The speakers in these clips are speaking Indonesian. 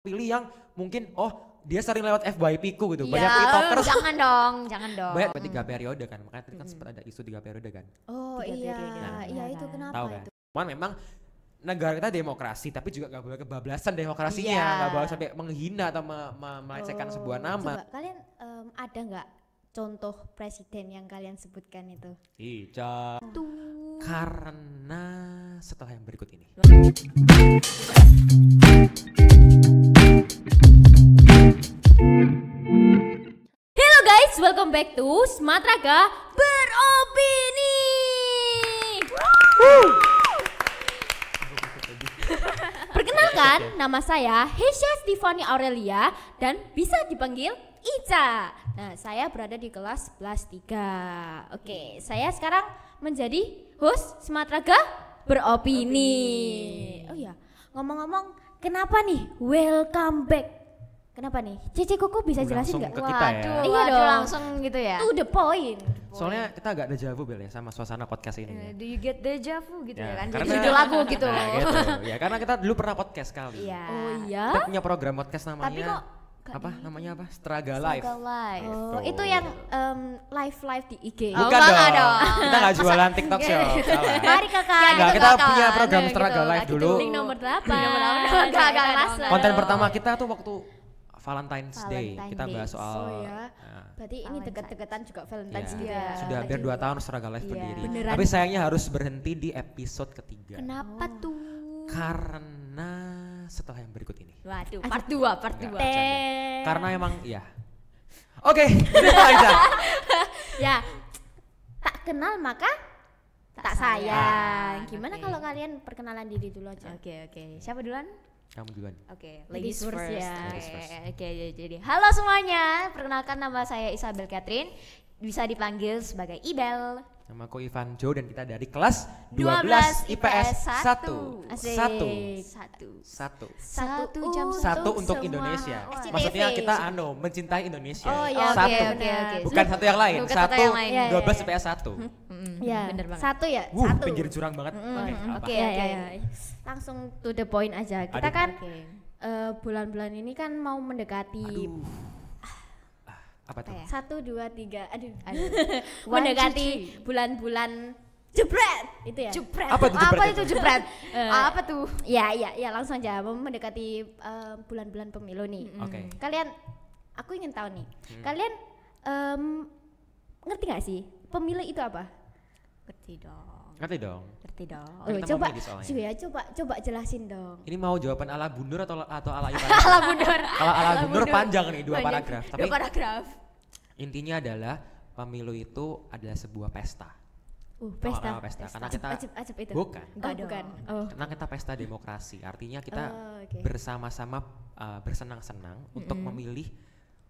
pilih yang mungkin dia sering lewat FYP ku gitu. Banyak Ya, TikTokers. jangan dong, jangan dong. Banyak 3 periode kan. Makanya tadi kan sempat ada isu 3 periode kan. Oh 3 iya, periode. iya itu kenapa Tahu kan? itu? Cuman memang negara kita demokrasi tapi juga gak boleh kebablasan demokrasinya. Iya. Gak boleh sampai menghina atau melecehkan sebuah nama. Coba kalian ada nggak contoh presiden yang kalian sebutkan itu? Ica. Karena setelah yang berikut ini. Hello guys, welcome back to Smatraga Beropini. Perkenalkan, nama saya Hesya Stefani Aurelia dan bisa dipanggil Ica. Nah, saya berada di kelas 11 3. Oke, saya sekarang menjadi host Smatraga Beropini. Oh iya, ngomong-ngomong, kenapa nih welcome back? Kenapa nih? Cici Koko bisa jelasin Langsung nggak? ke kita ya. Iya Waduh, dong. langsung gitu ya. To the point. Soalnya kita agak deja vu Bel ya sama suasana podcast ini. Ya. Do you get deja vu gitu ya, kan? karena- Judul lagu gitu. Nah, gitu. Ya karena kita dulu pernah podcast sekali. Iya. Oh iya. Kita punya program podcast namanya Tapi kok apa namanya apa? Straga Live. Struggle Live. Oh, Tuh. itu yang live di IG. Oh, Bukan enggak dong. dong. Kita nggak jualan TikTok shop. Salah. Mari kakak. Enggak, gitu kita bakal. punya program Nah, Struggle gitu. Live Gitu. dulu. Link nomor 8. Enggak masuk. Konten pertama kita tuh waktu Valentine's Day. Valentine Kita bahas Day. soal Oh ya. nah, Berarti ini dekat-dekatan juga Valentine's iya. gitu ya. Sudah hampir 2 tahun Struggle Live Iya. berdiri. Beneran. Tapi sayangnya harus berhenti di episode ketiga. Kenapa tuh? Karena setelah yang berikut ini. Waduh, part 2, part 2. Enggak, bercanda. Karena emang ya. Oke, Aiza. Ya, tak kenal maka tak sayang. Gimana Oke. kalau kalian perkenalan diri dulu aja? Oke. Siapa duluan? Kamu duluan. Oke, Ladies ladies first first. ya. Ladies first. Oke, jadi halo semuanya. Perkenalkan nama saya Isabel Catherine. Bisa dipanggil sebagai Ibel. Nama aku Ivan Jo dan kita dari kelas 12 12 IPS 1. 1. Asik. 1. Satu jam Satu untuk semua. Indonesia. Wah. Maksudnya SCTV. kita mencintai Indonesia. Oh, iya, Satu. oke, oke. Bukan satu yang lain. Bukan satu yang lain. 12 Iya. IPS 1. Ya, Bener banget. satu ya, satu. Pinggir jurang banget. Oke, apa? Oke, ya. Langsung to the point aja. Kita Aduh. kan Oke. bulan-bulan ini kan mau mendekati Aduh. Apa tuh? Apa ya? 1, 2, 3, aduh. One, Mendekati two, three. bulan-bulan jebret itu ya. Jepret. Apa tuh jepret Apa itu? itu jepret? Apa tuh? Ya, langsung aja mau mendekati bulan-bulan pemilu nih. Oke. Kalian, aku ingin tahu nih, kalian ngerti nggak sih pemilu itu apa? Ngerti dong. Ngerti dong. Ngerti dong. Kan kita mau coba, milih soalnya. juga ya, coba jelasin dong. Ini mau jawaban ala Bundur atau ala Ivan? Ala mundur. Kalau ala Bundur panjang nih 2 Panjang. paragraf. Tapi 2 paragraf. intinya adalah pemilu itu adalah sebuah pesta. Pesta. Kenapa pesta? Karena kita Ajib itu. bukan. Oh, bukan. Oh. Karena kita pesta demokrasi. Artinya kita Oke. bersama-sama bersenang-senang untuk memilih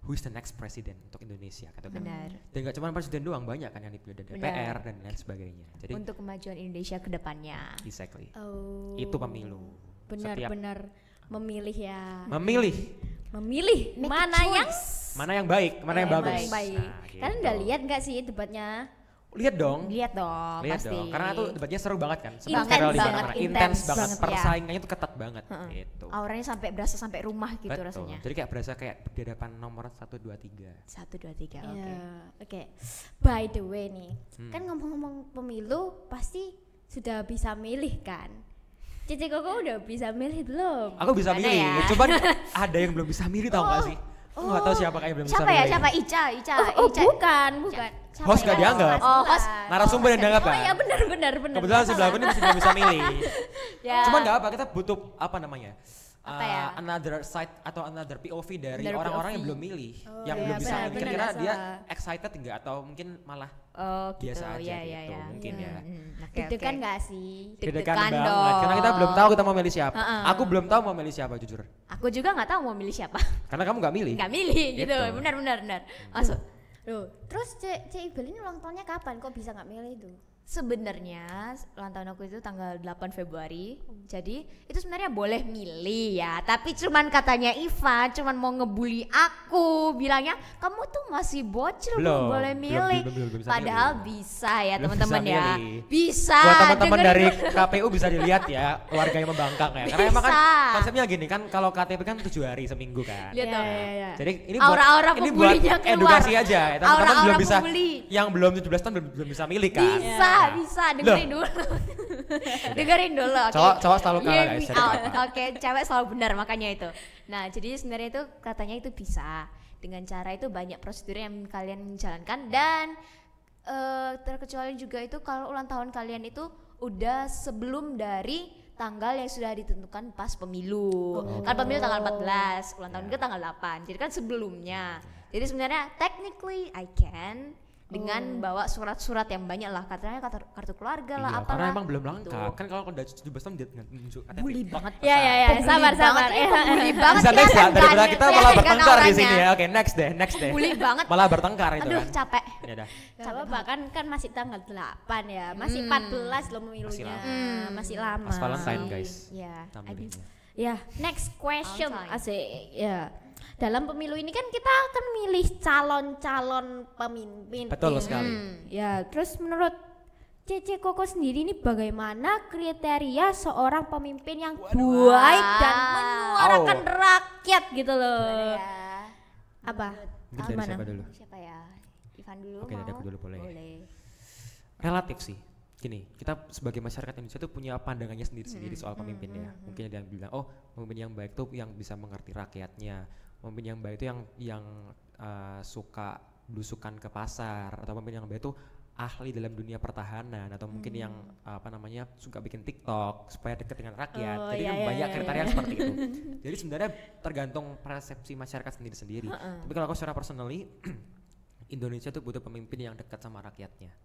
who is the next president untuk Indonesia gitu kan. Benar. Dan gak cuma presiden doang, banyak kan yang dipilih dari DPR dan lain sebagainya. Jadi Untuk kemajuan Indonesia ke depannya. exactly. Oh. Itu pemilu. Setiap Benar-benar memilih ya. memilih Memilih Make a mana yang mana yang baik, mana yang bagus. baik. Nah, Kalian gitu. udah lihat nggak sih debatnya? Lihat dong. Lihat dong, Lihat pasti. dong. Karena tuh debatnya seru banget kan. Intens Sempat viral di banget, mana-mana. intens Intens banget. banget, ya. Persaingannya tuh ketat banget gitu. Auranya sampai berasa sampai rumah gitu Betul. rasanya. Jadi kayak berasa kayak di depan nomor 1 2 3. 1, 2, 3, oke. Ya, oke. By the way nih, kan ngomong-ngomong pemilu pasti sudah bisa milih kan? Cici Koko udah bisa milih belum? Aku bisa Gimana milih. ya? Cuman ada yang belum bisa milih tau gak sih? Aku gak tahu siapa kayak belum bisa Siapa milih. ya? Siapa? Ica. Oh, Ica. bukan. Siapa Host ya? gak dianggap? Oh, host. Narasumber yang dianggap Oh kan? ya benar. Kebetulan sebelah aku ini masih belum bisa milih. Ya. Cuman gak apa, kita butuh apa namanya? Apa ya? Another side atau another POV dari Another orang-orang POV. yang belum milih, Oh, yang iya, belum bisa benar, milih. benar, Kira-kira dia salah. excited enggak atau mungkin malah Oh, gitu. biasa aja Ya, gitu, mungkin ya. Oke, Deg-degan oke. nggak sih? Deg-degan banget. dong. Karena kita belum tahu kita mau milih siapa. Heeh. Aku belum tahu mau milih siapa jujur. Aku juga nggak tahu mau milih siapa. Karena kamu nggak milih. Nggak milih gitu. Gitu. Benar. Masuk. Loh, terus Cik Ibel ini ulang tahunnya kapan? Kok bisa nggak milih itu? Sebenarnya ulang tahun aku itu tanggal 8 Februari. Jadi itu sebenarnya boleh milih ya, tapi cuman katanya Ivan cuman mau ngebully aku, bilangnya kamu tuh masih bocil belum boleh milih. belum bisa Padahal milih. bisa ya Belum teman-teman bisa ya. milih. Bisa. Buat teman-teman dengerin dari dulu. KPU bisa dilihat ya, keluarga yang membangkang ya. Karena emang kan Bisa. konsepnya gini kan, kalau KTP kan 7 hari seminggu kan. Lihat dong. Jadi ini buat Aura-aura ini buat pembulinya keluar. edukasi aja. Ya. Teman-teman Aura-aura belum bisa, pembuli. yang belum 17 tahun belum bisa milih kan. Bisa dengerin dulu. Dengerin dulu. Oke. Cowok selalu kalah Hear guys. me jadi out. apa-apa. Oke, cewek selalu benar makanya itu. Nah, jadi sebenarnya itu katanya itu bisa. Dengan cara itu banyak prosedur yang kalian jalankan dan terkecuali juga itu kalau ulang tahun kalian itu udah sebelum dari tanggal yang sudah ditentukan pas pemilu. Kan pemilu tanggal 14, ulang tahun gue tanggal 8. Jadi kan sebelumnya. Jadi sebenarnya technically I can dengan bawa surat-surat yang banyak lah, katanya kartu keluarga lah, Iya, apalah. karena emang belum lengkap. Gitu. Kan kalau udah 17 tahun dia nunjuk KTP. Bully banget. Ya, Pembuli sabar. banget, pembuli banget. Bisa next ya, kelihatan daripada kan? kita malah Kelihatan kan bertengkar di auranya. sini ya. Oke, next deh. Bully banget. Malah bertengkar itu Aduh, kan. capek. Ya udah. Gak apa-apa kan masih tanggal 8 ya. Masih 14 loh pemilunya. Masih lama. Pas Valentine guys. Ya. Namanya. Ya, next question. Valentine. Asik. Ya. Dalam pemilu ini kan kita akan milih calon-calon pemimpin. Betul sekali. Ya, terus menurut Cece Koko sendiri ini bagaimana kriteria seorang pemimpin yang baik dan menyuarakan rakyat gitu loh. Apa? Mungkin dari Gimana? siapa dulu? Siapa ya? Ivan dulu. Oke, dari mau? aku dulu boleh. Boleh. Relatif sih. Gini, kita sebagai masyarakat Indonesia tuh punya pandangannya sendiri-sendiri soal pemimpin ya. Mungkin ada yang bilang, oh pemimpin yang baik tuh yang bisa mengerti rakyatnya. Pemimpin yang baik itu yang suka belusukan ke pasar, atau pemimpin yang baik itu ahli dalam dunia pertahanan, atau mungkin yang suka bikin TikTok supaya dekat dengan rakyat. Oh, Jadi iya, kan iya, banyak iya, kriteria iya. seperti itu. Jadi sebenarnya tergantung persepsi masyarakat sendiri-sendiri. Tapi kalau aku secara personally, Indonesia tuh butuh pemimpin yang dekat sama rakyatnya.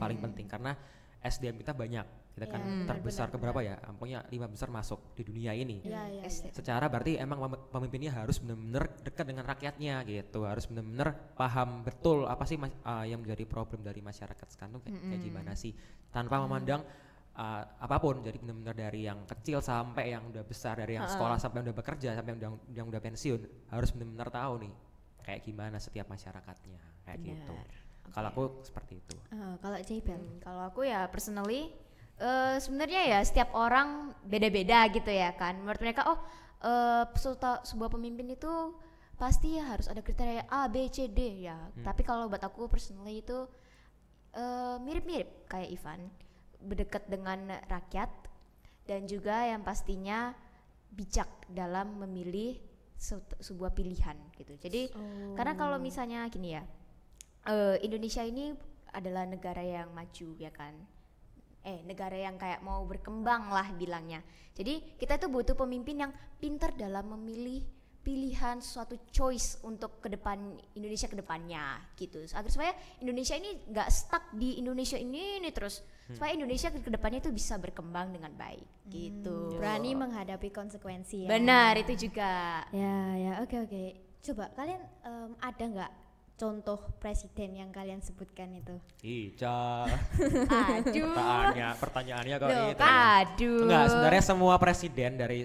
Paling penting karena SDM kita banyak. Kita kan terbesar keberapa ya? Pokoknya 5 besar masuk di dunia ini. Iya. Secara berarti emang pemimpinnya harus benar-benar dekat dengan rakyatnya gitu, harus benar-benar paham betul apa sih yang menjadi problem dari masyarakat sekarang tuh kayak gimana sih, tanpa memandang apapun. Jadi benar-benar dari yang kecil sampai yang udah besar, dari yang sekolah sampai yang udah bekerja sampai yang udah pensiun, harus benar-benar tahu nih kayak gimana setiap masyarakatnya kayak gitu. Kalau aku seperti itu. Kalau Cibel, Kalau aku ya personally sebenarnya ya setiap orang beda-beda gitu ya kan. Menurut mereka sebuah pemimpin itu pasti harus ada kriteria A, B, C, D ya. Tapi kalau buat aku personally itu mirip-mirip kayak Ivan, berdekat dengan rakyat dan juga yang pastinya bijak dalam memilih sebuah pilihan gitu. Jadi karena kalau misalnya gini ya, Indonesia ini adalah negara yang maju ya kan, negara yang kayak mau berkembang lah bilangnya. Jadi kita itu butuh pemimpin yang pintar dalam memilih pilihan suatu choice untuk Indonesia ke depannya gitu, agar supaya Indonesia ini nggak stuck di Indonesia ini terus, supaya Indonesia ke depannya itu bisa berkembang dengan baik gitu. berani menghadapi konsekuensi ya. Benar itu juga. Ya, oke. Coba kalian ada nggak contoh presiden yang kalian sebutkan itu? Ica. Aduh. Pertanyaannya kok Loh, itu. aduh. Enggak, sebenarnya semua presiden dari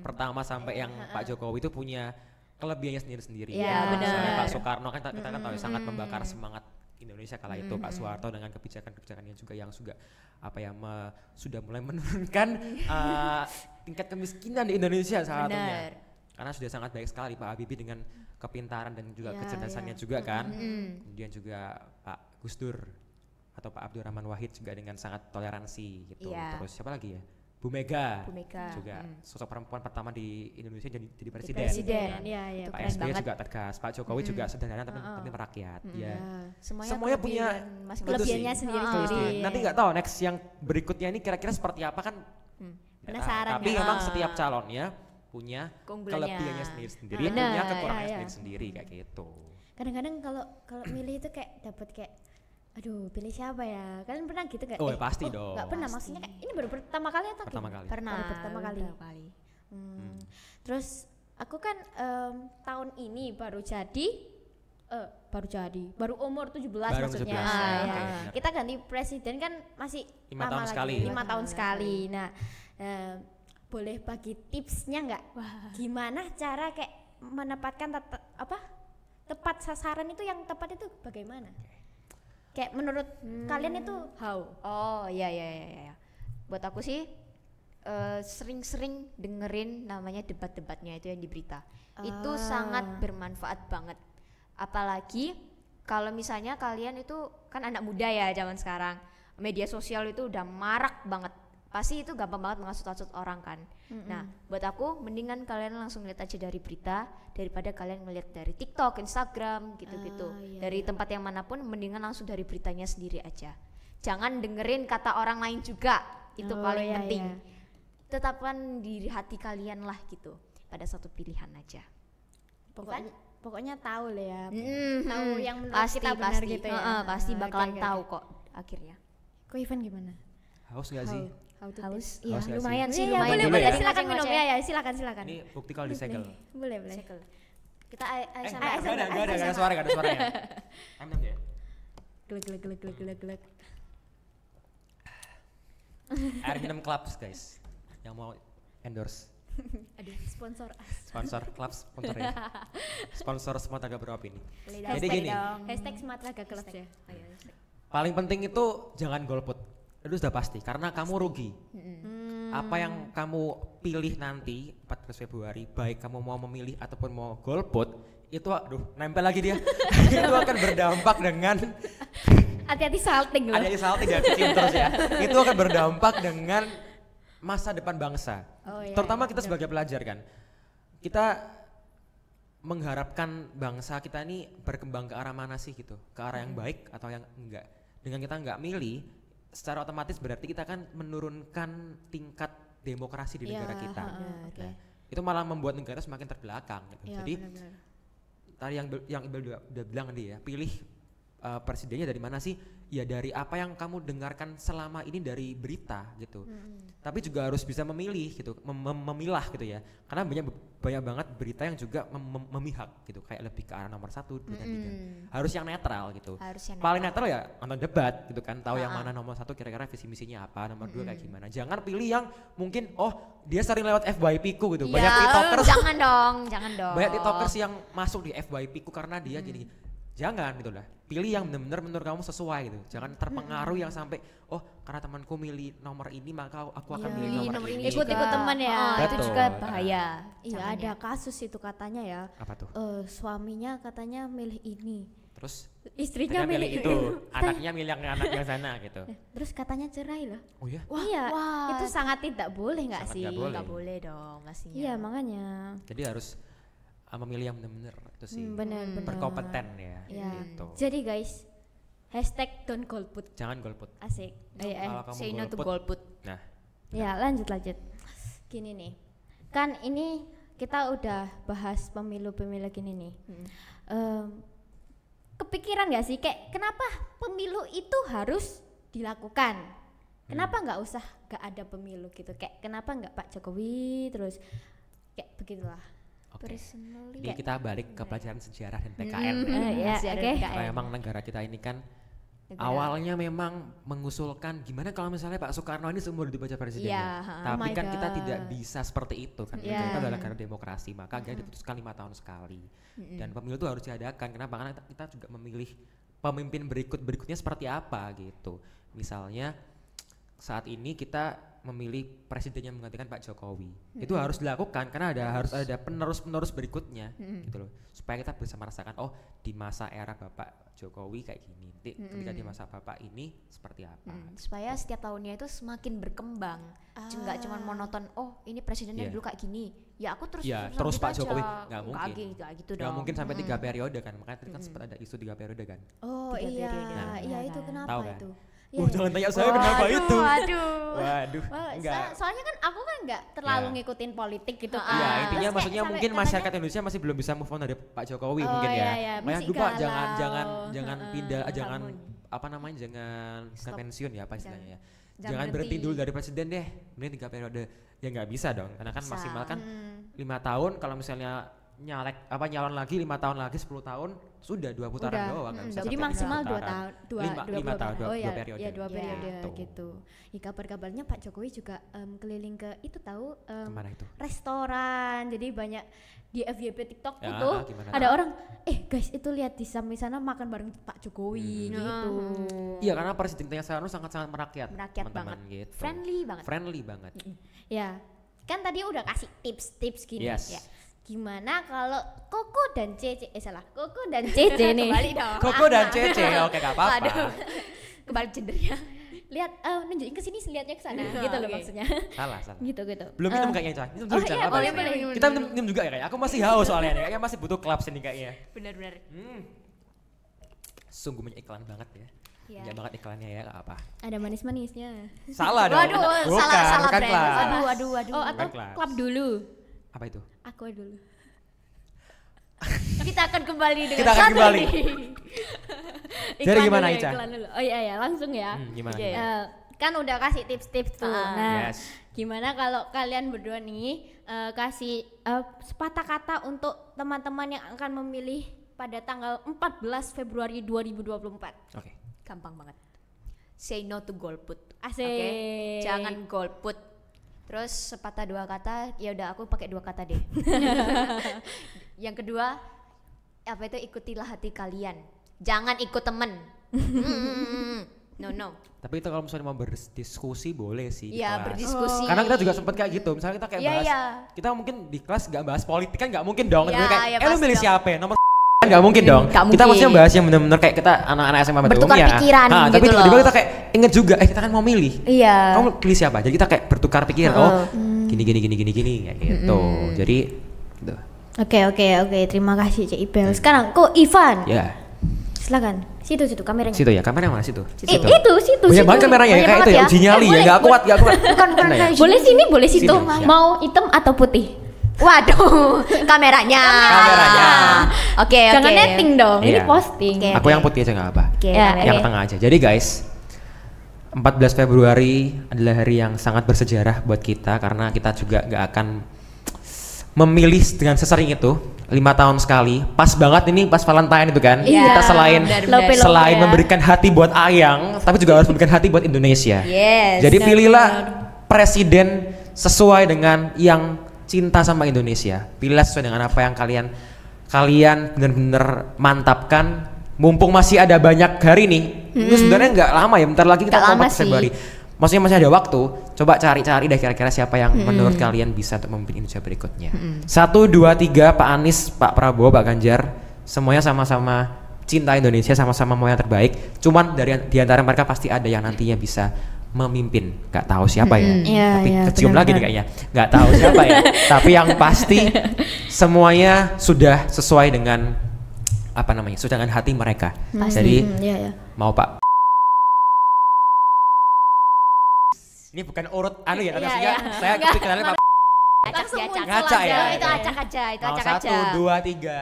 pertama sampai yang Pak Jokowi itu punya kelebihannya sendiri-sendiri. Iya, benar. Misalnya Pak Soekarno kan kita kan tahu sangat membakar semangat Indonesia kala itu. Pak Soeharto dengan kebijakan-kebijakannya juga yang sudah sudah mulai menurunkan tingkat kemiskinan di Indonesia saat satunya. Benar. Karena sudah sangat baik sekali Pak Habibie dengan kepintaran dan juga Ya, kecerdasannya juga kan. Kemudian juga Pak Gus Dur atau Pak Abdurrahman Wahid juga dengan sangat toleransi gitu. Iya. Terus siapa lagi ya? Bu Mega juga sosok perempuan pertama di Indonesia jadi presiden. Presiden. Iya, Pak keren SBY banget. juga tegas, Pak Jokowi juga sederhana tapi merakyat. Ya. Semuanya punya masing-masing. Kelebihannya Betul sih. sendiri-sendiri. Nanti nggak tahu next yang berikutnya ini kira-kira seperti apa kan? Nggak tahu. Penasaran Tapi ya. memang setiap calonnya punya Keunggulannya. kelebihannya sendiri-sendiri, Benar, punya kekurangannya iya. sendiri-sendiri kayak gitu. Kadang-kadang kalau milih itu kayak dapat kayak aduh pilih siapa ya? Kalian pernah gitu gak? Oh, pasti dong. Gak pernah, maksudnya kayak ini baru pertama kali atau Pertama gimana? kali. Pernah. Baru pertama kali. beberapa kali. Terus aku kan tahun ini baru jadi baru jadi, baru umur 17 Baru maksudnya. 17, Ah, ya, ya. oke, benar. Kita ganti presiden kan masih 5 lama tahun lagi, sekali. 5 tahun sekali. Nah, boleh bagi tipsnya nggak? Gimana cara kayak menempatkan tepat sasaran itu, yang tepat itu bagaimana? Kayak menurut kalian itu how? Oh iya. Buat aku sih sering-sering dengerin namanya debat-debatnya itu yang di berita. Itu sangat bermanfaat banget. Apalagi kalau misalnya kalian itu kan anak muda ya zaman sekarang. Media sosial itu udah marak banget. Pasti itu gampang banget menghasut-hasut orang kan. Nah, buat aku mendingan kalian langsung lihat aja dari berita daripada kalian ngeliat dari TikTok, Instagram gitu-gitu. Dari tempat yang manapun mendingan langsung dari beritanya sendiri aja. Jangan dengerin kata orang lain juga. Itu paling penting. Tetapkan di hati kalian lah gitu. Pada satu pilihan aja. Pokoknya tahu lah ya. Tahu yang menurut Pasti kita benar gitu ya. pasti bakalan Oke. tahu kok akhirnya. Kok Ivan gimana? Haus nggak sih? Haus, Iya, lumayan sih, Iya, lumayan. boleh Dulu boleh ya? silakan minum Ngoceh. ya, silakan. Ini bukti kalau disegel. Boleh. Kita Nggak ada suaranya. Ambil ya. Glek. Air minum Clubs guys, yang mau endorse. Aduh, sponsor. Sponsor Clubs, sponsor ya. Sponsor semua tenaga beropini. Jadi Hashtag gini, dong. Hashtag Sumatera Club ya. paling penting itu jangan golput. Itu sudah pasti, karena kamu rugi. Apa yang kamu pilih nanti 14 Februari, baik kamu mau memilih ataupun mau golput, itu nempel lagi dia. Itu akan berdampak dengan Hati-hati salting loh. ada salting ya, kecium terus ya. Itu akan berdampak dengan masa depan bangsa. Terutama kita sebagai pelajar kan. Kita mengharapkan bangsa kita ini berkembang ke arah mana sih gitu, ke arah yang baik atau yang enggak. Dengan kita enggak milih, secara otomatis berarti kita kan menurunkan tingkat demokrasi di negara kita. Nah, itu malah membuat negara semakin terbelakang gitu. Jadi tadi yang Iqbal udah bilang tadi ya, pilih presidennya dari mana sih? Ya dari apa yang kamu dengarkan selama ini dari berita gitu. Tapi juga harus bisa memilih gitu, memilah gitu ya. Karena banyak banget berita yang juga memihak gitu, kayak lebih ke arah nomor 1, 2 dan 3. Harus yang netral gitu. Paling netral ya nonton debat gitu kan, tahu yang mana nomor 1 kira-kira visi misinya apa, nomor 2 kayak gimana. Jangan pilih yang mungkin dia sering lewat FYP ku gitu. Banyak TikTokers. Jangan dong. Banyak TikTokers yang masuk di FYP ku karena dia gini. Jangan gitu lah. Pilih yang benar-benar menurut kamu sesuai gitu. Jangan terpengaruh yang sampai karena temanku milih nomor ini maka aku akan milih nomor ini. Ikut-ikut teman ya. Itu juga bahaya. Iya, ada kasus itu katanya ya. Apa tuh? Suaminya katanya milih ini. Terus Istrinya milih milih itu, anaknya milih yang anak yang sana gitu. Terus katanya cerai loh. Oh ya? Iya, itu sangat tidak boleh nggak Sangat sih? nggak boleh. Nggak boleh dong pastinya. Iya, makanya. Jadi harus memilih yang benar-benar itu sih. Benar. Berkompeten ya. Iya. Gitu. Jadi guys, hashtag don't golput. Jangan golput. Asik. Kalau kamu Say no to golput, golput. nah Ya, lanjut. Gini nih. Kan ini kita udah bahas pemilu-pemilu gini nih. Kepikiran gak sih kayak kenapa pemilu itu harus dilakukan? Kenapa nggak usah nggak ada pemilu gitu? Kayak kenapa nggak Pak Jokowi terus kayak begitulah. oke. Personally. Jadi kita balik ke pelajaran sejarah dan PKN. Ya, oke. Karena emang negara kita ini kan awalnya memang mengusulkan gimana kalau misalnya Pak Soekarno ini seumur hidup aja presiden. Iya, Tapi my kan kita God. tidak bisa seperti itu kan. Iya. Kita adalah negara demokrasi, maka akhirnya diputuskan 5 tahun sekali. Dan pemilu itu harus diadakan. Kenapa? Karena kita juga memilih pemimpin berikutnya seperti apa gitu. Misalnya saat ini kita memilih presiden yang menggantikan Pak Jokowi. Itu harus dilakukan karena harus ada penerus berikutnya gitu loh. Supaya kita bisa merasakan di masa era Bapak Jokowi kayak gini. Ketika di masa Bapak ini seperti apa. Supaya setiap tahunnya itu semakin berkembang. Nggak cuma monoton, ini presidennya Iya. dulu kayak gini. Ya aku terus Ya, lanjut terus Pak aja. Jokowi nggak mungkin. Nggak gitu Nggak dong. mungkin sampai 3 periode kan. Makanya tadi kan sempat ada isu 3 periode kan. Oh 3 iya, periode. iya itu kenapa Tahu kan? itu? Jangan tanya saya kenapa itu. Waduh. Wah, Enggak. soalnya kan aku kan nggak terlalu Ya. ngikutin politik gitu Iya, kan. intinya Terus kayak maksudnya sampai mungkin katanya- masyarakat Indonesia masih belum bisa move on dari Pak Jokowi Oh, mungkin ya. iya, iya, Makanya masih lupa galau. jangan pindah, jangan apa namanya, jangan bukan pensiun ya apa istilahnya ya. Jangan berhenti dulu dari presiden deh. Mending 3 periode. Ya nggak bisa dong, karena kan maksimal kan 5 tahun. Kalau misalnya nyalon lagi 5 tahun lagi 10 tahun sudah 2 putaran Udah. doang nggak bisa Jadi sampai maksimal 5 2 putaran. tahun, Lima tahun, oh dua periode. Ya 2 periode Gitu. gitu. Ya, kabar-kabarnya Pak Jokowi juga keliling ke itu tahu Kemana itu? restoran. Jadi banyak di FYP TikTok Ya, itu gimana ada tuh? orang guys itu lihat di samping sana makan bareng Pak Jokowi gitu. Iya karena presidennya sekarang sangat-sangat merakyat, Merakyat teman-teman, banget. gitu. Friendly banget. Ya, kan tadi udah kasih tips-tips gini Yes. ya. Gimana kalau Koko dan Cece Koko dan Cece nih. Kembali dong. Koko dan Cece, oke gak apa-apa. Waduh. Kembali gendernya. Lihat nunjukin ke sini, lihatnya ke sana gitu loh Oke. maksudnya. Salah. Gitu. Belum minum kayaknya, Cah. Minum dulu, Cah. iya, Apa boleh, sih? boleh. Kita minum juga ya kayak. Aku masih haus soalnya nih. Kayaknya masih butuh klap sini kayaknya. Benar-benar. Sungguh banyak iklan banget ya. Iya. Banyak banget iklannya ya, gak apa. Ada manis-manisnya. Salah dong. Waduh, salah bukan brand. klap. Aduh. Oh, atau kelas. klub dulu. Apa itu? Aku dulu. Kita akan kembali dengan Kita akan satu kembali. ini. Jadi Iklan gimana, dulu ya, Ica? iklan dulu. Oh iya, langsung ya. Gimana? Oke. Kan udah kasih tips-tips tuh. Nah, Yes. gimana kalau kalian berdua nih kasih sepatah kata untuk teman-teman yang akan memilih pada tanggal 14 Februari 2024. Oke. Gampang banget. Say no to golput. Asik. Oke. Jangan golput. Terus sepatah 2 kata, ya udah aku pakai 2 kata deh. Yang kedua, apa itu, ikutilah hati kalian. Jangan ikut temen. No. Tapi itu kalau misalnya mau berdiskusi boleh sih di Iya, kelas. berdiskusi. Karena kita juga sempat kayak gitu. Misalnya kita kayak Iya, bahas, iya. kita mungkin di kelas gak bahas politik kan gak mungkin dong. Iya, Kayak, iya, lu pasti milih dong. siapa ya? Nomor kan gak mungkin dong. Gak Kita mungkin. maksudnya bahas yang benar-benar kayak kita anak-anak SMA pada Bertukar umumnya. pikiran Tapi gitu tiba-tiba loh. kita kayak inget juga, kita kan mau milih. Iya. Kamu pilih siapa? Jadi kita kayak bertukar pikiran. Oh, gini kayak gitu. Jadi gitu. Oke, terima kasih Cik Ibel. Sekarang kok Ivan. Ya, Silakan. Situ kameranya. situ ya. Kamera mana situ? Itu Banyak banget kameranya ya, Banyak kayak itu banget ya, ya. uji nyali ya. Gak kuat. Bukan Nah, ya. kayak Boleh sini, boleh situ. Sini, ya. Mau hitam atau putih? Waduh, kameranya. Oke. Jangan netting dong. Ini Iya. posting. Oke. Aku yang putih aja gak apa. Oke, Ya, kamera. Yang tengah aja. Jadi guys, 14 Februari adalah hari yang sangat bersejarah buat kita karena kita juga gak akan memilih dengan sesering itu 5 tahun sekali. Pas banget ini pas Valentine itu kan. Iya, Kita selain benar-benar. selain ya. memberikan hati buat Ayang, tapi juga harus memberikan hati buat Indonesia. Yes. Jadi pilihlah presiden sesuai dengan yang cinta sama Indonesia. Pilihlah sesuai dengan apa yang kalian benar-benar mantapkan. Mumpung masih ada banyak hari nih. Itu sebenarnya nggak lama ya. Bentar lagi kita Nggak mau lama 4 Februari. Maksudnya masih ada waktu. Coba cari-cari deh kira-kira siapa yang menurut kalian bisa untuk memimpin Indonesia berikutnya. 1, 2, 3, Pak Anies, Pak Prabowo, Pak Ganjar, semuanya sama-sama cinta Indonesia, sama-sama mau yang terbaik. Cuman di antara mereka pasti ada yang nantinya bisa memimpin. Gak tahu siapa ya. Iya, Tapi iya, kecium lagi nih benar-benar. kayaknya. Gak tahu siapa ya. Tapi yang pasti semuanya sudah sesuai dengan apa namanya? Sudah dengan hati mereka. Jadi Iya. mau Pak. Ini bukan urut anu ya, Iya, maksudnya iya. saya kepikirannya Pak. Acak. Ngaca ya? Itu acak aja, itu Mau acak 1, aja. 2, 3.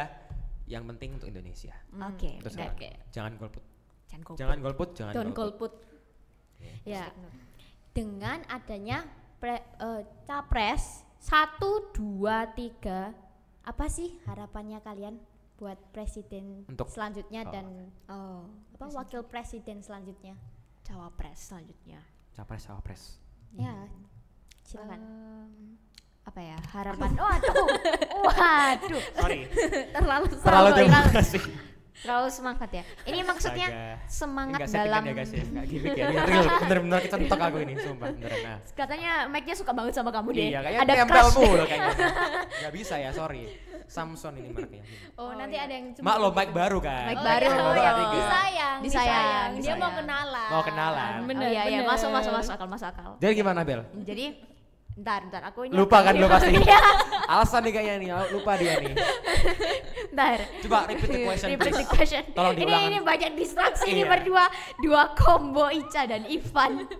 Yang penting untuk Indonesia. Oke. Itu udah. sekarang. Jangan golput. Jangan Jangan golput, jangan Don't golput. golput. Ya. Dengan adanya capres 1, 2, 3, apa sih harapannya kalian buat presiden Untuk- selanjutnya dan wakil presiden selanjutnya? Cawapres selanjutnya. Capres, cawapres. Ya, silakan. Apa ya, harapan? Waduh. Sorry. Terlalu demokrasi. Terlalu semangat ya. Ini maksudnya Astaga. semangat Ini nggak setting dalam. ya guys ya, nggak gimmick ya. Ini real, bener-bener kecentok aku ini, sumpah beneran. Nah. Katanya mic-nya suka banget sama kamu deh. Iya, kayaknya Ada tempel crush. mulu kayaknya. Gak bisa ya, sorry. Samsung ini mereknya. Oh, nanti ada yang Mak lo mic baru kan? Mic baru, Yang oh, baru iya. tiga. disayang. Dia Disayang. mau kenalan. Mau kenalan. Bener, Iya, bener. masuk akal. Jadi gimana Bel? Jadi Bentar, aku ini Lupa kan lo pasti? Iya. Alasan nih kayaknya nih, lupa dia nih. Bentar. Coba repeat the question Repeat the please. question. Tolong ini diulang. banyak distraksi ini Iya. berdua, dua combo Ica dan Ivan.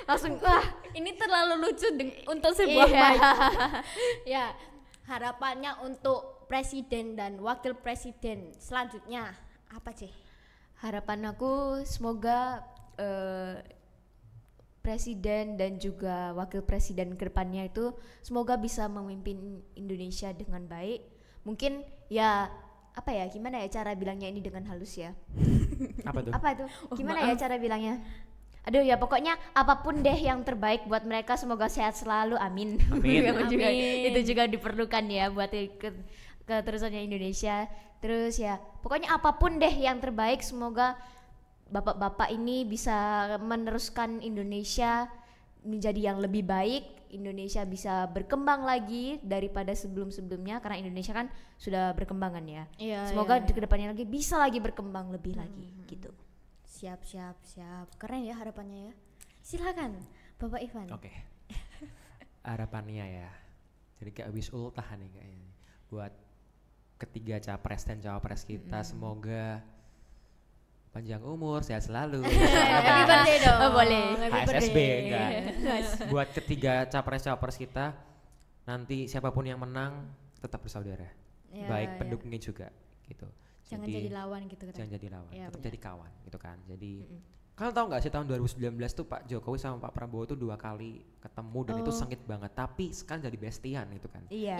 Langsung Ini terlalu lucu untuk sebuah Iya. mic. Ya, harapannya untuk presiden dan wakil presiden selanjutnya apa sih? harapan aku semoga presiden dan juga wakil presiden kedepannya itu semoga bisa memimpin Indonesia dengan baik, Mungkin ya apa ya, gimana ya cara bilangnya ini dengan halus ya? Apa tuh? Apa itu? Gimana ya cara bilangnya? Aduh ya pokoknya apapun deh yang terbaik buat mereka, semoga sehat selalu, amin. Amin. Itu juga diperlukan ya buat keterusannya Indonesia. Terus ya pokoknya apapun deh yang terbaik, semoga bapak-bapak ini bisa meneruskan Indonesia menjadi yang lebih baik. Indonesia bisa berkembang lagi daripada sebelum-sebelumnya, karena Indonesia kan sudah berkembangan ya. Semoga di kedepannya lagi bisa lagi berkembang lebih lagi gitu. Siap. Keren ya harapannya ya. Silakan Bapak Ivan. Oke. Harapannya ya. Jadi kayak habis ultah nih kayaknya. Buat ketiga capres dan cawapres kita, semoga panjang umur, sehat selalu. Happy birthday dong. Boleh. HSSB enggak. Buat ketiga capres-cawapres kita, nanti siapapun yang menang tetap bersaudara. Baik pendukungnya juga gitu. Jangan jadi lawan gitu kan. Jangan jadi lawan, Ya, tetap benar. jadi kawan gitu kan. Jadi kalian tahu nggak sih tahun 2019 tuh Pak Jokowi sama Pak Prabowo tuh 2 kali ketemu dan itu sengit banget. Tapi sekarang jadi bestian gitu kan. Iya.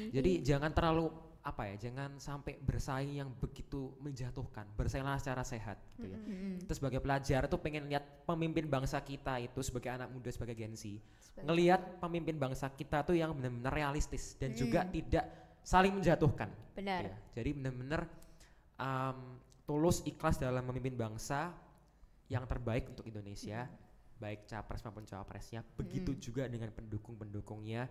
Jadi jangan terlalu apa ya, jangan sampai bersaing yang begitu menjatuhkan, bersainglah secara sehat gitu ya. Terus sebagai pelajar tuh pengen lihat pemimpin bangsa kita itu sebagai anak muda, sebagai Gen Z, ngelihat pemimpin bangsa kita tuh yang benar-benar realistis dan juga tidak saling menjatuhkan. Benar. Ya. Jadi benar-benar tulus ikhlas dalam memimpin bangsa yang terbaik untuk Indonesia, baik capres maupun cawapresnya. Begitu juga dengan pendukung-pendukungnya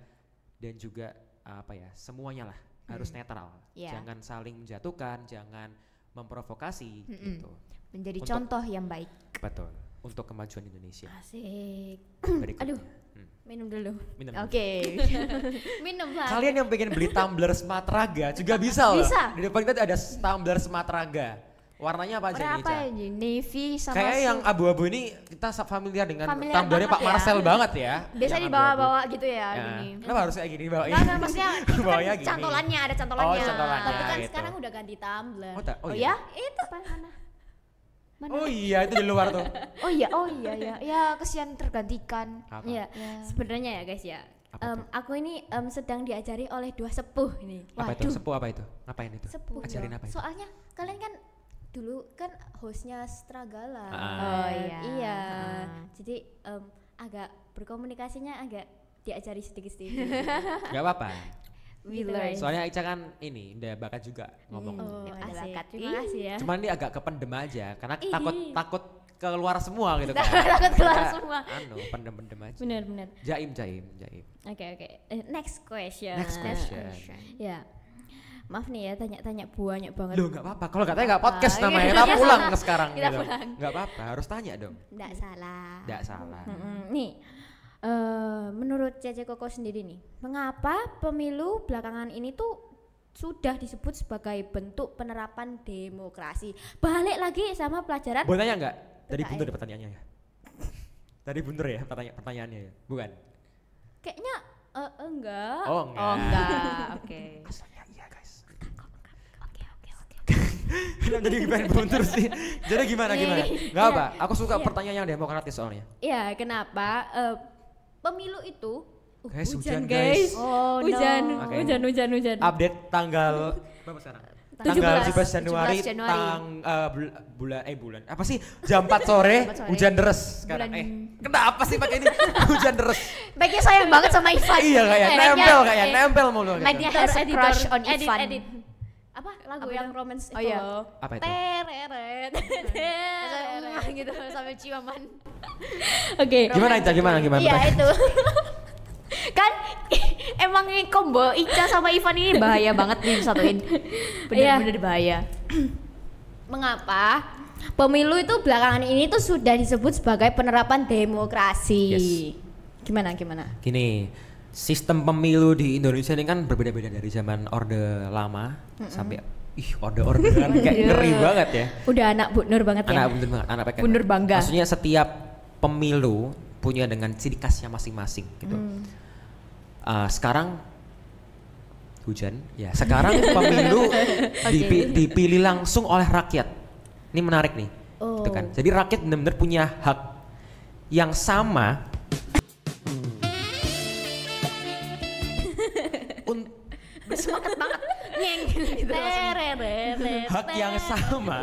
dan juga apa ya, semuanya lah harus netral. Jangan saling menjatuhkan, jangan memprovokasi gitu. Menjadi contoh yang baik. Betul. Untuk kemajuan Indonesia. Asik. Berikutnya. Aduh. Minum dulu. Minum. Oke. Minum lah. Kalian yang pengen beli tumbler Smart Raga juga bisa loh. Bisa. Di depan kita ada tumbler Smart Raga. Warnanya apa aja nih, Warna apa Ca? ya? Navy sama Kayaknya yang abu-abu ini kita familiar dengan Familiar tumblernya banget Pak ya. Marcel banget ya. biasa Yang dibawa-bawa gitu ya, abu-abu. gini. Kenapa harus kayak gini bawain? Enggak, maksudnya itu Bawanya kan gini. cantolannya, ada cantolannya. Oh, cantolannya. Tapi kan gitu. sekarang udah ganti tumbler. Oh ya? Itu mana? Mana? Oh iya, itu di luar tuh. Oh iya ya. Ya kesian tergantikan. Apa? Iya. Sebenarnya ya guys ya. Apa tuh? Aku ini sedang diajari oleh 2 sepuh ini. Apa itu? Sepuh apa itu? Ngapain itu? Sepuh. Ajarin apa itu? Soalnya kalian kan dulu kan hostnya Stragala. Oh iya. Iya. Jadi agak berkomunikasinya agak diajari sedikit-sedikit. Gak apa-apa. We Gitu, learn. guys. Soalnya Ica kan ini udah bakat juga ngomong. Oh, Ada asik. bakat. Terima kasih ya. Cuman ini agak kependem aja karena Ih. takut keluar semua gitu kan. Takut keluar Kita, semua. Pendem aja. Benar. Jaim. Oke. Next question. Next question. Ya. Maaf nih ya tanya-tanya banyak banget. Loh nggak apa-apa, kalau nggak tanya nggak podcast Apa? namanya, kita pulang sekarang Kita gitu. pulang. Nggak apa-apa, harus tanya dong. Nggak salah. Nggak salah. Nih, menurut Cece Koko sendiri nih, mengapa pemilu belakangan ini tuh sudah disebut sebagai bentuk penerapan demokrasi? Balik lagi sama pelajaran. Boleh tanya nggak? Tadi PKN. bundur ya pertanyaannya ya? Tadi bundur ya pertanyaannya ya? Bukan? Kayaknya enggak. Oh enggak. Oh enggak. Oke. Asalnya iya guys. Oke. Kenapa jadi gimana bundur sih? Jadi gimana? Nggak Iya. apa, aku suka pertanyaan yang demokratis soalnya. Iya, kenapa pemilu itu Guys, hujan, guys. guys. Oh, Hujan. Makanya. Update tanggal berapa sekarang? 17 Tanggal 17 Januari, 17 Januari. bulan apa sih? Jam 4 sore, 4 sore. hujan deres sekarang. Bulan- Kenapa sih pakai ini? Hujan deres. Baiknya sayang banget sama Ivan. Iya kayak nempel mulu. gitu. Baiknya has a crush on edit, Ivan. edit. Apa lagu Apa yang itu? romance Oh itu iya. loh. Apa itu? Tereret. gitu sampai ciuman. Oke. Gimana Ica? Gimana? Iya itu. Kan emang ini combo Ica sama Ivan ini bahaya banget nih disatuin. Bener-bener bahaya. Mengapa pemilu itu belakangan ini tuh sudah disebut sebagai penerapan demokrasi? Yes. Gimana? Gini, sistem pemilu di Indonesia ini kan berbeda-beda dari zaman Orde Lama sampai orde-orderan kayak ngeri banget ya. Udah anak Bu Nur banget ya. Anak bener banget, anak PKN. Bener bangga. Maksudnya setiap pemilu punya dengan ciri khasnya masing-masing gitu. Sekarang hujan, ya sekarang pemilu dipilih langsung oleh rakyat. Ini menarik nih, gitu kan. Jadi rakyat benar-benar punya hak yang sama Bersemangat banget nyeng gitu langsung. Hak yang sama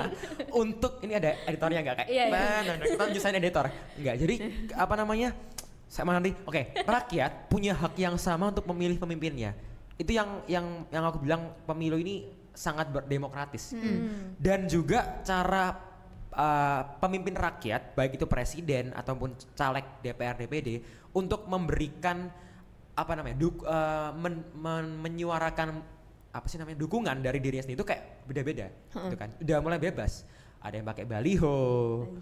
untuk ini ada editornya nggak kayak Iya, iya. kita nyusahin editor nggak, jadi apa namanya saya mau nanti rakyat punya hak yang sama untuk memilih pemimpinnya. Itu yang aku bilang pemilu ini sangat berdemokratis. Dan juga cara pemimpin rakyat baik itu presiden ataupun caleg DPR DPD untuk memberikan apa namanya menyuarakan apa sih namanya dukungan dari dirinya sendiri itu kayak beda-beda gitu kan. Udah mulai bebas. Ada yang pakai baliho.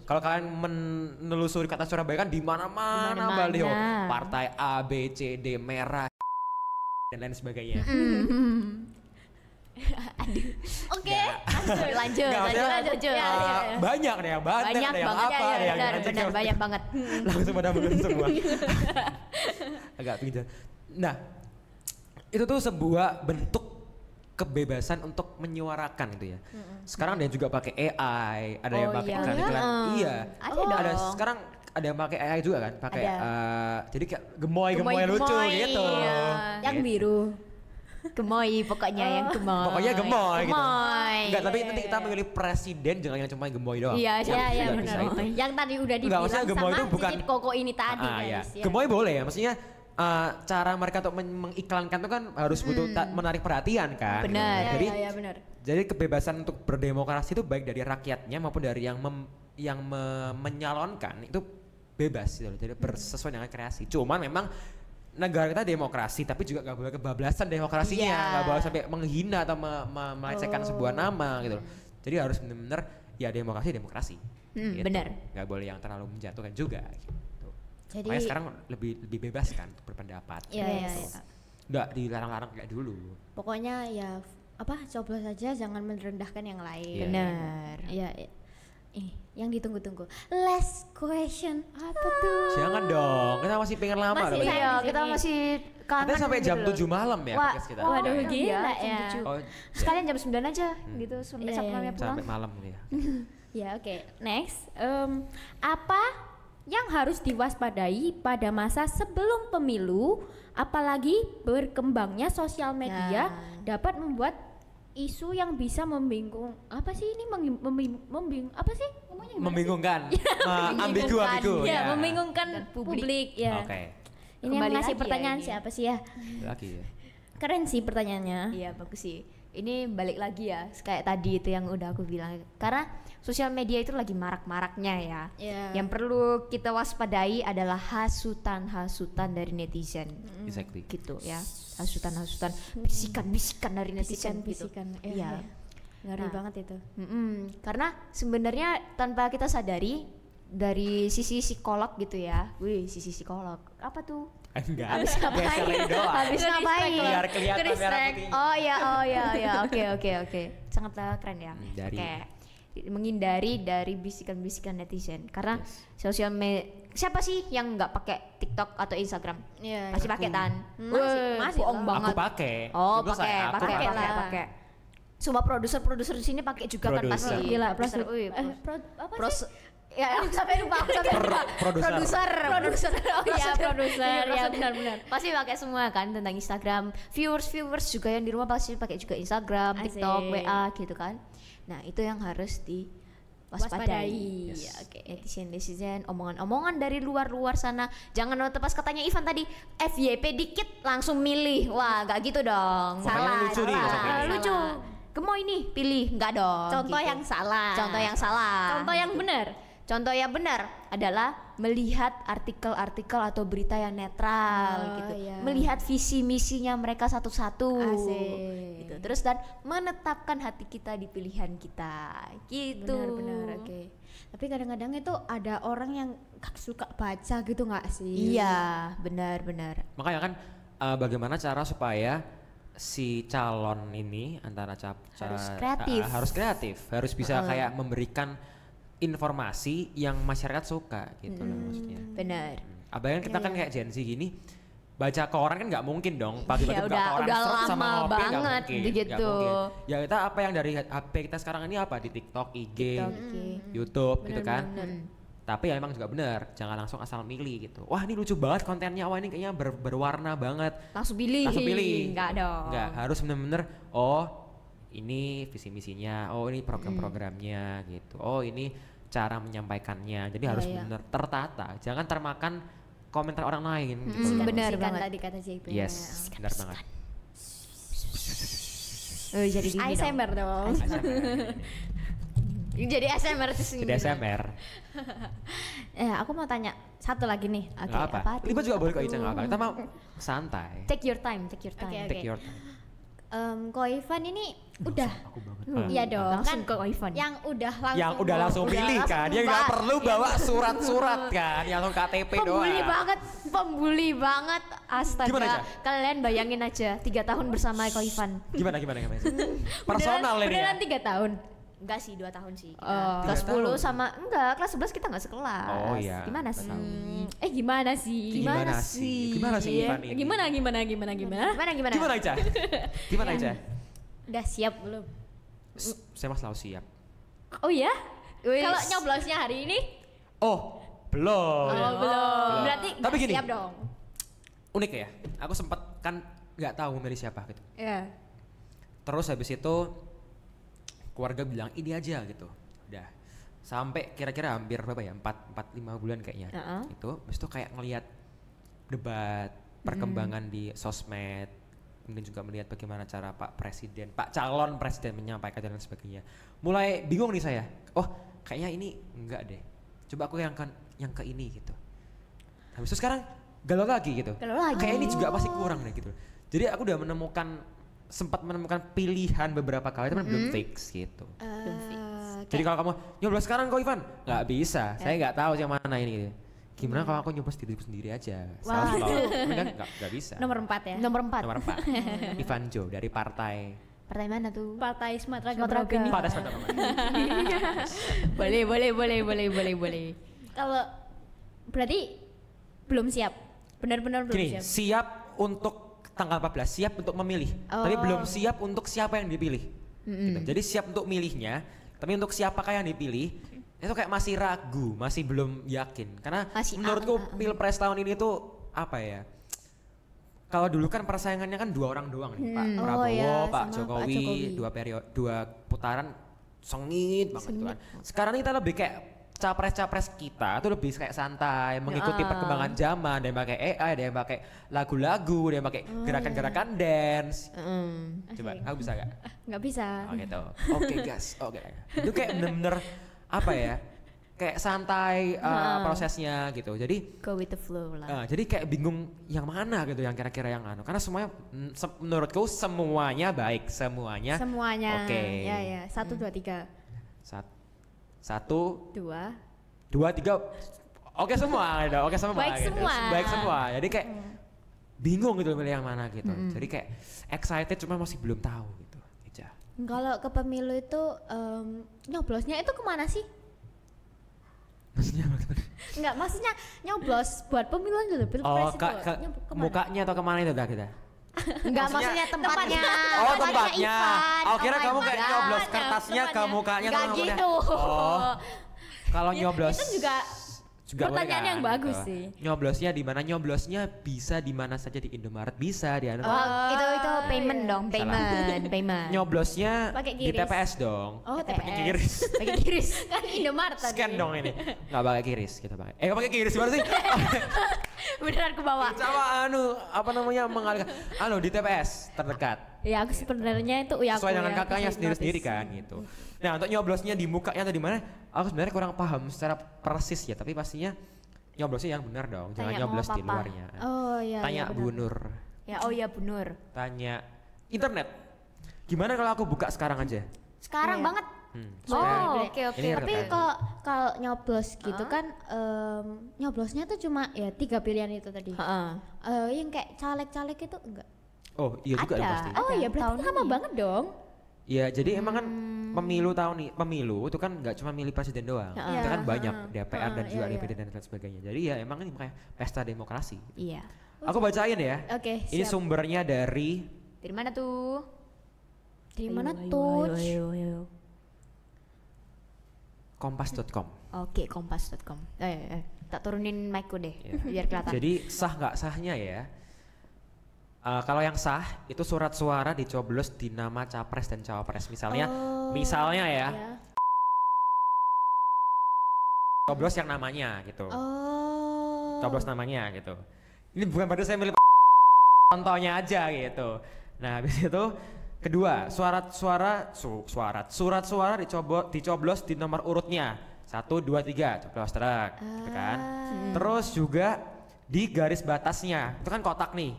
Kalau kalian menelusuri kata Surabaya kan di mana-mana baliho. Partai A, B, C, D, merah dan lain sebagainya. Oke. Lanjut. Banyak ada yang Banten, ada yang banget, apa, ada yang benar, banyak banget. langsung pada mengen semua. Agak pintar. Nah, itu tuh sebuah bentuk kebebasan untuk menyuarakan itu ya. Sekarang ada yang juga pakai AI, ada yang pakai iklan. Iya. Ada sekarang ada yang pakai AI juga kan, pakai jadi kayak gemoy lucu gitu. Iya. Yang biru. Gemoy pokoknya yang gemoy. Pokoknya gemoy gitu. Enggak, tapi Iya, nanti kita memilih presiden jangan yang cuma gemoy doang. Iya, Iya Nggak benar. bisa itu. Yang tadi udah Enggak, dibilang maksudnya gemoy sama itu bukan Cicit Koko ini tadi iya. guys. Ya. Gemoy boleh ya, maksudnya cara mereka untuk mengiklankan itu kan harus butuh menarik perhatian kan. Benar. Gitu. Jadi Iya, benar. jadi kebebasan untuk berdemokrasi itu baik dari rakyatnya maupun dari yang menyalonkan itu bebas gitu loh. Jadi sesuai dengan kreasi. Cuman memang negara kita demokrasi tapi juga gak boleh kebablasan demokrasinya, gak boleh sampai menghina atau melecehkan sebuah nama gitu loh. Jadi harus benar-benar ya demokrasi. Gitu. Benar. Gak boleh yang terlalu menjatuhkan juga gitu. Jadi Makanya sekarang lebih bebas kan untuk berpendapat. Iya. Nggak dilarang-larang kayak dulu. Pokoknya ya coblos saja, jangan merendahkan yang lain. Iya. Benar. Iya. Yang ditunggu-tunggu. Last question apa tuh? Jangan dong, kita masih pengen lama Masih loh. ya? Iya, di kita sini. masih kangen. Katanya sampai jam gitu loh. 7 malam ya Wah, podcast kita. waduh, iya, gila jam ya. 7. Oh, Sekalian jam 9 aja gitu sampai Iya, sampai iya. pulang. sampai malam gitu ya. Ya oke. Next, apa yang harus diwaspadai pada masa sebelum pemilu, apalagi berkembangnya sosial media dapat membuat isu yang bisa membingungkan apa sih ini apa sih ngomongnya gimana sih? Membingungkan. Ambigu. Ya, membingungkan Dan publik ya. Oke. Ini yang Kembali ngasih lagi ya pertanyaan ini. siapa sih ya? Lagi ya. Keren sih pertanyaannya. Iya bagus sih. Ini balik lagi ya kayak tadi itu yang udah aku bilang. Karena sosial media itu lagi marak-maraknya ya. Iya. Yang perlu kita waspadai adalah hasutan dari netizen. Exactly. Gitu ya. Hasutan, bisikan-bisikan dari netizen gitu. Bisikan. Iya. Ngeri Nah. banget itu. Karena sebenarnya tanpa kita sadari dari sisi psikolog gitu ya. Sisi psikolog. Apa tuh? Enggak. Habis ngapain? Geserin doang. Habis ngapain? Biar kelihatan merah putihnya. Oh iya. Oke. Sangatlah keren ya. Dari- Oke. Menghindari dari bisikan-bisikan netizen. Karena sosial media siapa sih yang nggak pakai TikTok atau Instagram? Iya. Pasti pakai tan. Masih bohong lah. banget. Aku pakai. Oh, Sebelum saya, aku pakai. Semua produser di sini pakai juga kan Produser. pasti. Gila, Produser. apa Pros sih? ya aku sampai lupa. Produser. Produser. Oh iya, produser. Ya Iya, benar-benar. Pasti pakai semua kan tentang Instagram. Viewers juga yang di rumah pasti pakai juga Instagram, Asik. TikTok, WA gitu kan. Nah, itu yang harus diwaspadai. Waspadai. Yes. Oke, netizen, omongan-omongan dari luar sana. Jangan pas katanya Ivan tadi FYP dikit langsung milih. Wah, gak gitu dong. Makanya lucu nih, salah. maksudnya. Lucu. Gemoy nih, pilih. Enggak dong. Contoh gitu. yang salah. Contoh yang salah. Contoh yang benar. Contoh yang benar adalah melihat artikel-artikel atau berita yang netral gitu. iya. Melihat visi misinya mereka satu-satu. Asik. Gitu. Terus dan menetapkan hati kita di pilihan kita. Gitu. Benar-benar oke. Tapi kadang-kadang itu ada orang yang gak suka baca gitu nggak sih? Iya, benar-benar. Makanya kan bagaimana cara supaya si calon ini antara Harus kreatif. harus bisa kayak memberikan informasi yang masyarakat suka gitu loh maksudnya. Benar. Abang kita kan kayak Gen Z gini baca koran kan nggak mungkin dong pagi-pagi Ya, buka koran udah seret sama lama ngopi nggak banget mungkin, gitu. nggak mungkin. Ya kita apa yang dari HP kita sekarang ini apa di TikTok, IG, YouTube gitu kan. Tapi ya emang juga benar, jangan langsung asal milih gitu. Wah ini lucu banget kontennya, wah ini kayaknya berwarna banget. Langsung pilih. Langsung pilih. Enggak dong. Enggak, harus bener-bener ini visi misinya, oh ini program-programnya gitu, oh ini cara menyampaikannya. Jadi harus benar tertata, jangan termakan komentar orang lain gitu. Benar Sikat banget. tadi kata JP. Yes, benar banget. Jadi gini dong. ASMR dong. Jadi ASMR itu sendiri. Jadi ASMR. Aku mau tanya satu lagi nih. Oke, Nggak apa. apa tuh? Liba juga boleh kok Ica, nggak apa. Kita mau santai. Take your time, take your time. Oke, Take your time. Ko Ivan ini udah Aku banget. iya dong Langsung kan ke Ivan. yang udah langsung Yang udah langsung pilih kan, dia nggak perlu bawa surat-surat kan, yang langsung KTP doang. Pembuli banget, astaga. Gimana, Ca? Kalian bayangin aja 3 tahun bersama Ko Ivan. Gimana? Personal ini ya. beneran 3 tahun. Enggak sih, 2 tahun sih. Oh. Kelas 3 tahun. 10 sama enggak, kelas 11 kita enggak sekelas. Oh iya. Gimana sih? Gimana sih? Gimana sih? Gimana sih Ivan ini? Gimana? Gimana? Gimana Ica? Gimana Ica? Udah siap belum? Saya mah selalu siap. Oh ya? Wis. Kalau nyoblosnya hari ini? Oh, belum. Belum. Berarti Tapi nggak gini. siap dong. Unik ya. Aku sempat kan nggak tahu memilih siapa gitu. Iya. Terus habis itu keluarga bilang ini aja gitu. Udah. Sampai kira-kira hampir berapa ya? 4-5 bulan kayaknya. Itu habis itu kayak ngelihat debat perkembangan di sosmed. Kemudian juga melihat bagaimana cara Pak calon presiden menyampaikan dan lain sebagainya. Mulai bingung nih saya. Oh, kayaknya ini enggak deh. Coba aku yang ke ini gitu. Habis itu sekarang galau lagi gitu. Kayak ini juga pasti kurang deh gitu. Jadi aku udah sempat menemukan pilihan beberapa kali tapi belum fix gitu. Jadi kalau kamu nyoblos sekarang kok Ivan, nggak bisa. Saya nggak tahu yang mana ini. Gitu. Gimana kalau aku nyoblos diriku sendiri aja? Self love, kan nggak bisa. Nomor 4 ya. Nomor 4. Nomor 4. Ivan Jo dari partai. Partai mana tuh? Partai Sumatera Sumatera Gabungan. Partai Sumatera Boleh. Kalau berarti belum siap. Benar-benar belum Gini, siap. siap untuk tanggal 14, siap untuk memilih, tapi belum siap untuk siapa yang dipilih. Gitu. Jadi siap untuk milihnya, tapi untuk siapakah yang dipilih itu kayak masih ragu, masih belum yakin. Karena Masih menurutku pilpres tahun ini tuh apa ya? Kalau dulu kan persaingannya kan 2 orang doang nih, Pak Prabowo, iya, Pak sama Jokowi, Pak Jokowi. 2 putaran sengit banget gitu kan. Sekarang kita lebih kayak capres-capres kita tuh lebih kayak santai, mengikuti perkembangan zaman, ada yang pakai AI, ada yang pakai lagu-lagu, ada yang pakai gerakan-gerakan dance. Coba, kamu bisa gak? Nggak bisa. Oh gitu. Oke guys, oke. Itu kayak bener-bener apa ya? Kayak santai prosesnya gitu. Jadi Go with the flow lah. jadi kayak bingung yang mana gitu, yang kira-kira yang anu. Karena semuanya menurutku semuanya baik, semuanya. Oke. Ya. 1, 2, 3. 1, 2. 2, 3. Oke semua gitu. Oke semua. Baik gitu. semua. Baik semua. Jadi kayak bingung gitu milih yang mana gitu. Jadi kayak excited cuma masih belum tahu gitu. Ica. Kalau ke pemilu itu nyoblosnya itu kemana sih? Maksudnya bagaimana? Enggak, maksudnya nyoblos buat pemiluan dulu pilpres itu. Kemana? Mukanya atau kemana itu dah kita? Enggak, maksudnya tempatnya. Oh tempatnya. Ivan. Oh kira kamu kayak God. nyoblos kertasnya ke mukanya. Enggak atau gitu. Oh. Kalau nyoblos Itu juga pertanyaan boleh yang kan, bagus gitu. sih. Nyoblosnya di mana? Nyoblosnya bisa di mana saja, di Indomaret bisa, di anu. Itu payment dong, payment. Nyoblosnya Pakai di kiris. TPS dong. Oh, Pakai TPS. kiris. Pakai kiris. Kan Indomaret tadi. Scan dong ini. Enggak pakai kiris, kita pakai. Enggak pakai kiris gimana sih? Beneran ke bawah. Sama apa namanya mengalihkan. Di TPS terdekat. Ya aku sebenarnya itu ya Sesuai dengan kakaknya sendiri-sendiri kan gitu. Nah untuk nyoblosnya di mukanya atau di mana? Aku sebenarnya kurang paham secara persis ya, tapi pastinya nyoblosnya yang benar dong, jangan Tanya nyoblos mau di apa? luarnya. Oh iya. Tanya iya, Bu benar. Nur, Ya, oh iya Bu Nur. tanya internet. Gimana kalau aku buka sekarang aja? Sekarang Iya. banget. supaya Oh, oke. ini Tapi real time. kalau nyoblos gitu kan nyoblosnya tuh cuma ya 3 pilihan itu tadi. Heeh. Yang kayak caleg-caleg itu enggak. Oh iya juga Ada. dong pasti. Oh iya berarti tahun sama ini. banget dong. Iya jadi emang kan pemilu itu kan nggak cuma milih presiden doang, Heeh. itu kan Iya, banyak heeh. DPR dan juga Iya, DPD dan lain sebagainya. Jadi ya emang ini kayak pesta demokrasi. Iya. Aku bacain ya. Oke, Ini siap. sumbernya dari Dari mana tuh? Di mana Ayo, tuh? ayo. kompas.com. Oke, kompas.com. Tak turunin mic-ku deh, Ya. biar kelihatan. Jadi sah nggak sahnya ya? Kalau yang sah itu surat suara dicoblos di nama capres dan cawapres. Misalnya ya, Ya. coblos yang namanya gitu. Oh. Coblos namanya gitu. Ini bukan berarti saya milih contohnya aja gitu. Nah, habis itu kedua, surat suara dicoblos di nomor urutnya 1, 2, 3, coblos truk, gitu kan. Terus juga di garis batasnya, itu kan kotak nih,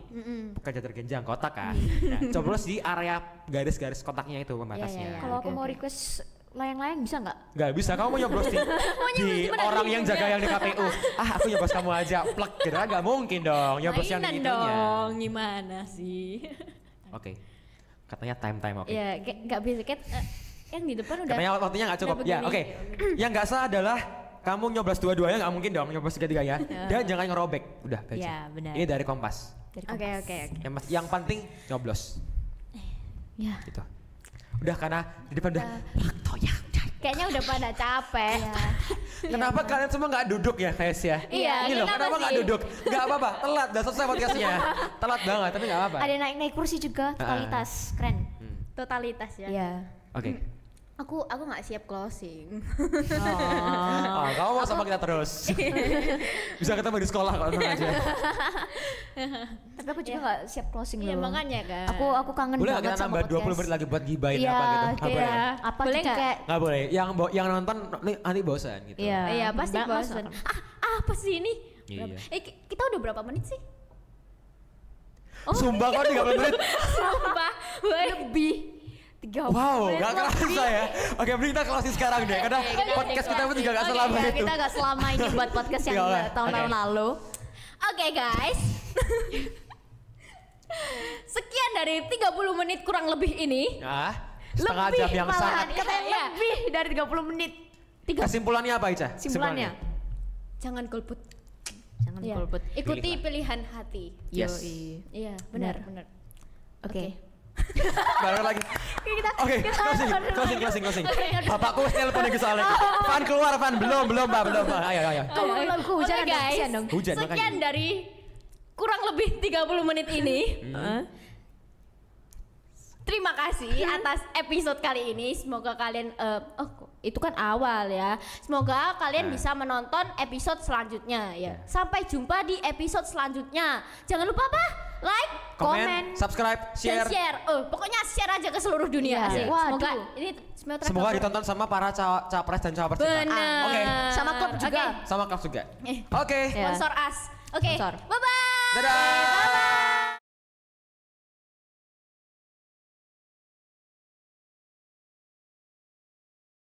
bukan jatuh genjang, kotak kan. Nah, coblos di area garis-garis kotaknya itu pembatasnya. Kalau aku mau request layang-layang bisa nggak? Nggak bisa, kamu mau nyoblos di orang yang jaga yang di KPU. Aku nyoblos kamu aja, plek gitu kan, nggak mungkin dong nyoblos yang di Mainan itunya. dong, gimana sih? Oke, katanya time oke. Ya, kayak nggak bisa kan yang di depan udah. Katanya waktunya nggak cukup. udah Ya, begini. oke. Yang nggak sah adalah kamu nyoblos dua-duanya, nggak mungkin dong nyoblos tiga-tiganya. Dan jangan ngerobek. Udah, gaji. Ya, benar. Ini dari Kompas. Oke. Yang penting nyoblos. Ya. Gitu. Udah karena di depan udah waktunya. Kayaknya udah pada capek. Kenapa kalian semua nggak duduk ya, guys ya? Iya, Ini loh, kenapa kenapa nggak sih? duduk? Nggak apa-apa, telat, udah selesai podcastnya. Telat banget, tapi nggak apa-apa. Ada naik kursi juga, totalitas keren. Totalitas ya. Iya. Oke. Aku nggak siap closing. Oh, kamu mau sama kita terus. Bisa ketemu di sekolah kalau tenang aja. Tapi aku juga nggak siap closing Iya loh. makanya kan. Aku kangen Boleh nggak banget kita sama nambah 20 podcast. menit lagi buat gibahin Iya, apa gitu? Nggak boleh. kayak apa Boleh tuh nggak? kayak Nggak boleh. Yang nonton nanti bosan gitu. Iya. Iya pasti Nggak bosan. masuk. Apa sih ini? Iya. Kita udah berapa menit sih? Sumpah kok 30 menit. Sumpah, woy. lebih 30 Wow, gak kerasa ya. Oke, mending kita closing sekarang deh. Karena podcast kita pun juga gak selama Ya, itu. kita gak selama ini buat podcast yang Nggak apa. tahun-tahun Oke. lalu. Oke guys. Sekian dari 30 menit kurang lebih ini. Nah, setengah jam yang malahan, sangat. katanya Iya. lebih dari 30 menit. Kesimpulannya apa, Ica? Simpulannya. Jangan golput. Jangan Iya. golput. Ikuti pilihan hati. Yes. Yoi. Iya, Benar. benar. Oke. Bareng lagi. Oke, closing. Bapakku wis telepon iki soalnya. Van keluar, Van. Belum, Pak. Ayo. Kalau aku hujan Oke, guys. dong. Hujan Sekian makanya. dari kurang lebih 30 menit ini. Terima kasih atas episode kali ini. Semoga kalian itu kan awal ya. Semoga kalian bisa menonton episode selanjutnya ya. Sampai jumpa di episode selanjutnya. Jangan lupa apa? Like, Komen, subscribe, dan share. share. Pokoknya share aja ke seluruh dunia. Iya. Asik. Waduh. Semoga ini Semoga ditonton sama para capres dan cawapres kita. benar. Oke. Sama klub juga. Oke. Sama Kak juga. Eh. Oke. Ya. Sponsor us. Oke. Sponsor. Bye bye. Dadah.